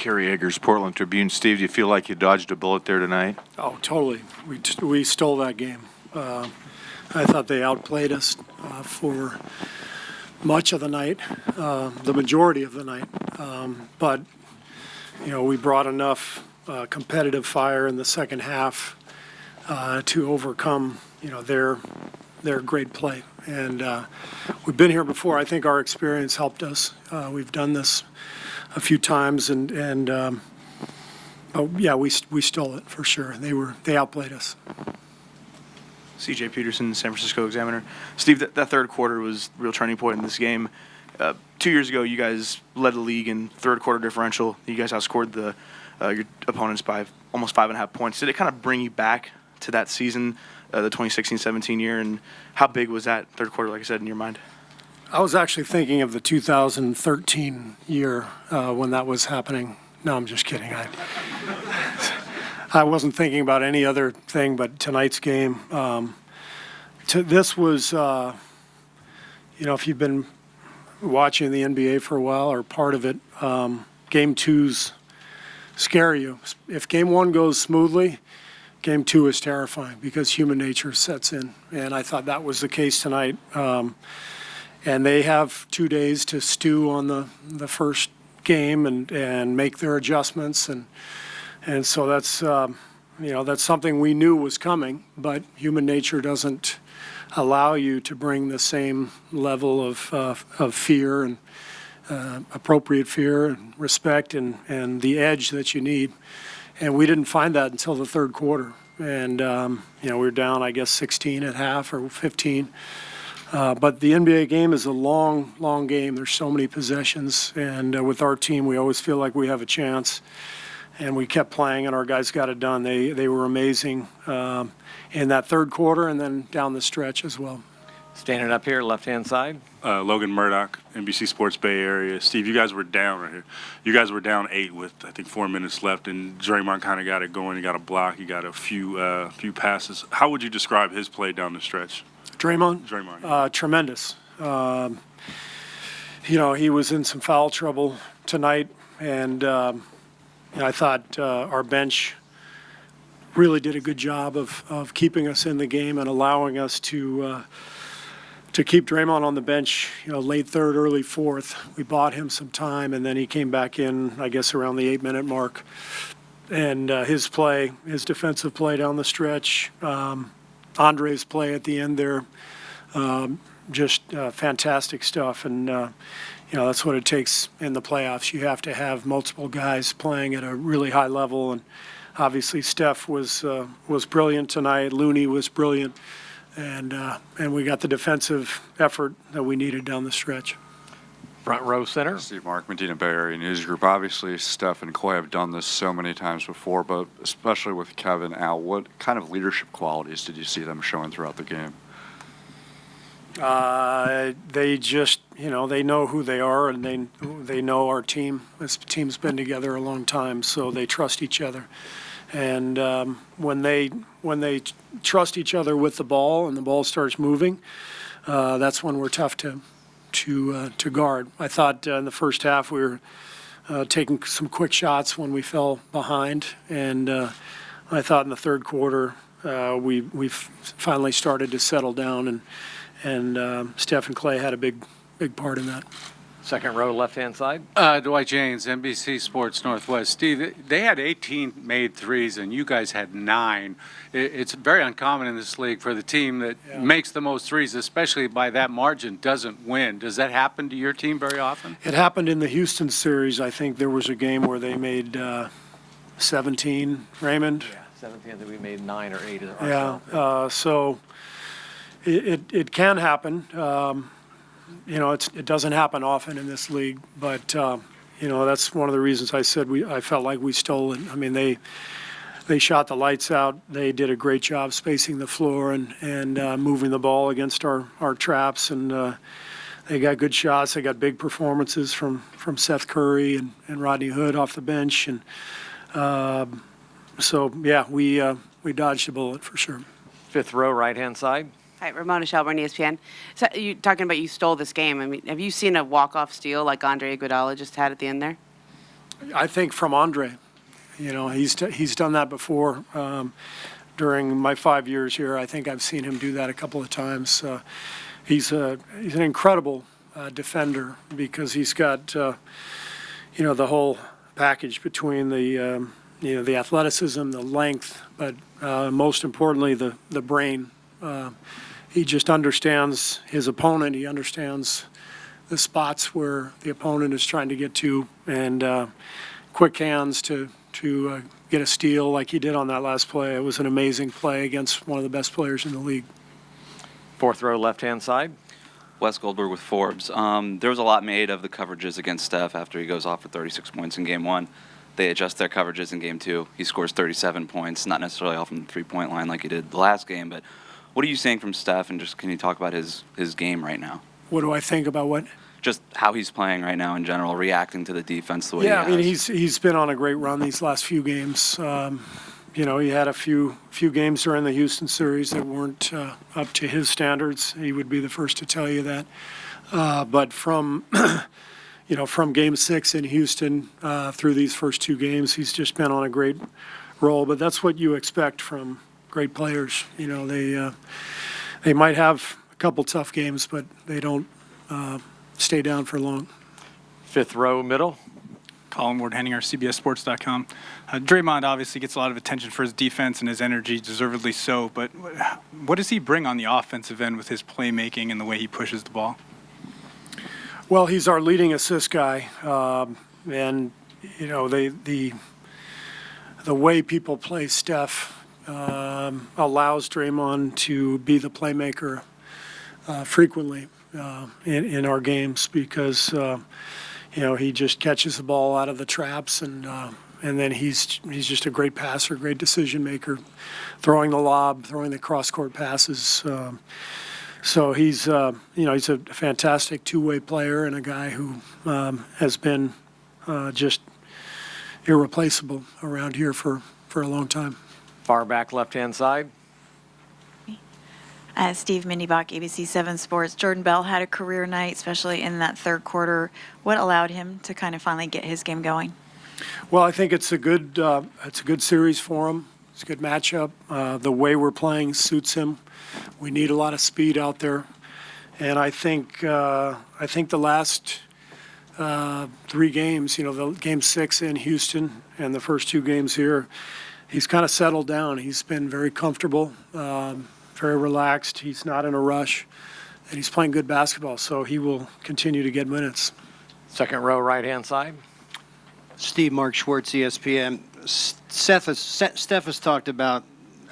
Kerry Eggers, Portland Tribune. Steve, do you feel like you dodged a bullet there tonight? Oh, totally. We stole that game. I thought they outplayed us for much of the night, the majority of the night. But, we brought enough competitive fire in the second half to overcome, their great play. And we've been here before. I think our experience helped us. We've done this a few times, and we stole it for sure. They outplayed us. C.J. Peterson, San Francisco Examiner. Steve, that third quarter was a real turning point in this game. 2 years ago, you guys led the league in third quarter differential. You guys outscored your opponents by almost 5.5 points. Did it kind of bring you back to that season, the 2016-17 year, and how big was that third quarter, like I said, in your mind? I was actually thinking of the 2013 year when that was happening. No, I'm just kidding. I wasn't thinking about any other thing but tonight's game. This was, if you've been watching the NBA for a while or part of it, game twos scare you. If game one goes smoothly, game two is terrifying because human nature sets in. And I thought that was the case tonight. And they have 2 days to stew on the first game and make their adjustments. And so that's something we knew was coming, but human nature doesn't allow you to bring the same level of fear and appropriate fear and respect and the edge that you need. And we didn't find that until the third quarter. And, we were down, I guess, 16 at half or 15. But the NBA game is a long, long game. There's so many possessions. And with our team, we always feel like we have a chance. And we kept playing, and our guys got it done. They were amazing in that third quarter and then down the stretch as well. Standing up here, left-hand side. Logan Murdoch, NBC Sports Bay Area. Steve, you guys were down right here. You guys were down 8 with, I think, 4 minutes left, and Draymond kind of got it going. He got a block. He got a few passes. How would you describe his play down the stretch? Draymond? Draymond. Tremendous. He was in some foul trouble tonight, and I thought our bench really did a good job of keeping us in the game and allowing us to keep Draymond on the bench, late third, early fourth. We bought him some time, and then he came back in, I guess, around the 8-minute mark. And his defensive play down the stretch, Andre's play at the end there, just fantastic stuff. And, that's what it takes in the playoffs. You have to have multiple guys playing at a really high level. And obviously Steph was brilliant tonight. Looney was brilliant. And we got the defensive effort that we needed down the stretch. Front row center. Steve Mark, Medina Bay Area News Group. Obviously, Steph and Clay have done this so many times before, but especially with Kevin out, what kind of leadership qualities did you see them showing throughout the game? They just, they know who they are, and they know our team. This team's been together a long time, so they trust each other. And when they trust each other with the ball and the ball starts moving, that's when we're tough to guard. I thought in the first half we were taking some quick shots when we fell behind, and I thought in the third quarter we finally started to settle down, and Steph and Clay had a big part in that. Second row, left-hand side. Dwight James, NBC Sports Northwest. Steve, they had 18 made threes, and you guys had 9. It's very uncommon in this league for the team that makes the most threes, especially by that margin, doesn't win. Does that happen to your team very often? It happened in the Houston series. I think there was a game where they made 17, Raymond? Yeah, 17. I think we made 9 or 8. Yeah, so it can happen. It doesn't happen often in this league, but that's one of the reasons I said I felt like we stole it. I mean, they shot the lights out. They did a great job spacing the floor and moving the ball against our traps, and they got good shots. They got big performances from Seth Curry and Rodney Hood off the bench, and we dodged a bullet for sure. Fifth row, right-hand side. Hi, Ramona Shelburne, ESPN. So you talking about you stole this game. I mean, have you seen a walk-off steal like Andre Iguodala just had at the end there? I think from Andre. He's done that before. During my 5 years here, I think I've seen him do that a couple of times. He's an incredible defender because he's got the whole package between the athleticism, the length, but most importantly the brain. He just understands his opponent. He understands the spots where the opponent is trying to get to, and quick hands to get a steal like he did on that last play. It was an amazing play against one of the best players in the league. Fourth row, left-hand side. Wes Goldberg with Forbes. There was a lot made of the coverages against Steph after he goes off for 36 points in Game 1. They adjust their coverages in Game 2. He scores 37 points, not necessarily all from the three-point line like he did the last game, but what are you seeing from Steph, and just can you talk about his game right now? What do I think about what? Just how he's playing right now in general, reacting to the defense the way Yeah, he has. he's been on a great run these last few games. He had a few games during the Houston series that weren't up to his standards. He would be the first to tell you that. But from from Game 6 in Houston through these first two games, he's just been on a great roll. But that's what you expect from great players. They might have a couple tough games, but they don't stay down for long. Fifth row, middle. Colin Ward Henninger, CBSSports.com. Draymond obviously gets a lot of attention for his defense and his energy, deservedly so, but what does he bring on the offensive end with his playmaking and the way he pushes the ball? Well, he's our leading assist guy, and the way people play Steph allows Draymond to be the playmaker frequently in our games because he just catches the ball out of the traps, and then he's just a great passer, great decision maker, throwing the lob, throwing the cross court passes. So he's he's a fantastic two-way player and a guy who has been just irreplaceable around here for a long time. Far back, left-hand side. Steve Mindybach, ABC 7 Sports. Jordan Bell had a career night, especially in that third quarter. What allowed him to kind of finally get his game going? Well, I think it's a good series for him. It's a good matchup. The way we're playing suits him. We need a lot of speed out there, and I think the last 3 games, the Game 6 in Houston and the first 2 games here, he's kind of settled down. He's been very comfortable. Very relaxed. He's not in a rush, and he's playing good basketball, so he will continue to get minutes. Second row, right-hand side. Steve, Mark Schwartz, ESPN. Steph has talked about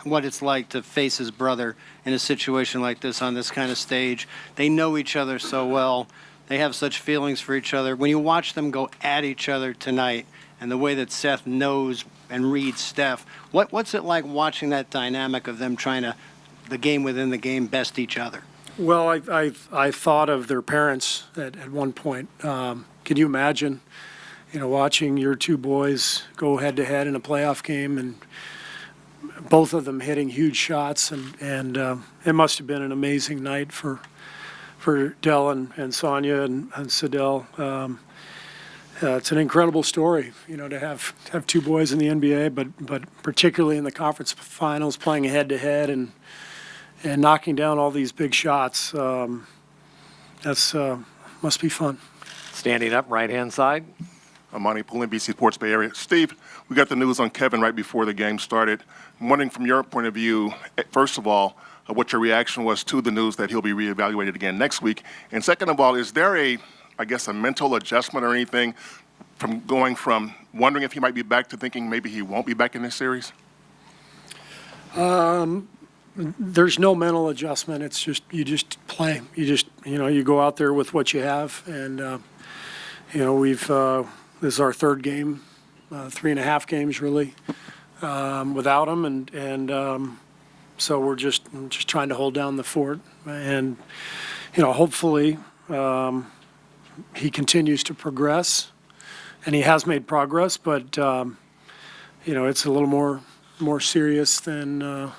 what it's like to face his brother in a situation like this on this kind of stage. They know each other so well. They have such feelings for each other. When you watch them go at each other tonight and the way that Seth knows and reads Steph, what's it like watching that dynamic of them trying to the game within the game best each other? Well, I thought of their parents at one point. Can you imagine, watching your two boys go head to head in a playoff game and both of them hitting huge shots, and it must have been an amazing night for Dell and Sonia and Sadell. It's an incredible story, to have 2 boys in the NBA, but particularly in the conference finals, playing head to head and knocking down all these big shots. That's must be fun. Standing up, right-hand side. Monty Poole, NBC Sports Bay Area. Steve, we got the news on Kevin right before the game started. I'm wondering from your point of view, first of all, what your reaction was to the news that he'll be reevaluated again next week. And second of all, is there a mental adjustment or anything from going from wondering if he might be back to thinking maybe he won't be back in this series? There's no mental adjustment. It's just you just play. You go out there with what you have, and we've this is our third game, 3.5 games really without him, and so we're just trying to hold down the fort, and hopefully he continues to progress, and he has made progress, but it's a little more serious than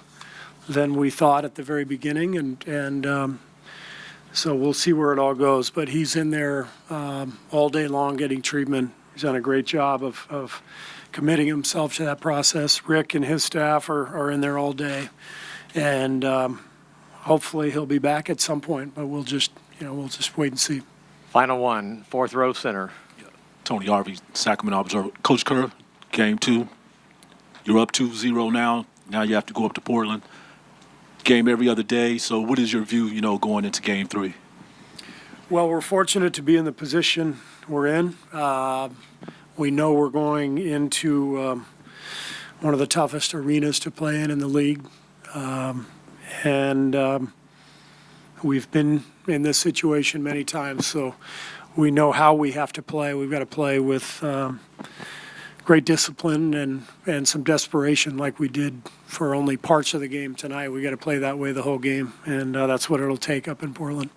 we thought at the very beginning, and so we'll see where it all goes. But he's in there all day long getting treatment. He's done a great job of committing himself to that process. Rick and his staff are in there all day. And hopefully he'll be back at some point, but we'll just wait and see. Final one, fourth row center. Tony Harvey, Sacramento Observer. Coach Kerr, game 2. You're up 2-0 now. Now you have to go up to Portland. Game every other day. So what is your view, going into game 3? Well, we're fortunate to be in the position we're in. We know we're going into one of the toughest arenas to play in the league. We've been in this situation many times, so we know how we have to play. We've got to play with great discipline and some desperation like we did for only parts of the game tonight. We got to play that way the whole game, and that's what it'll take up in Portland.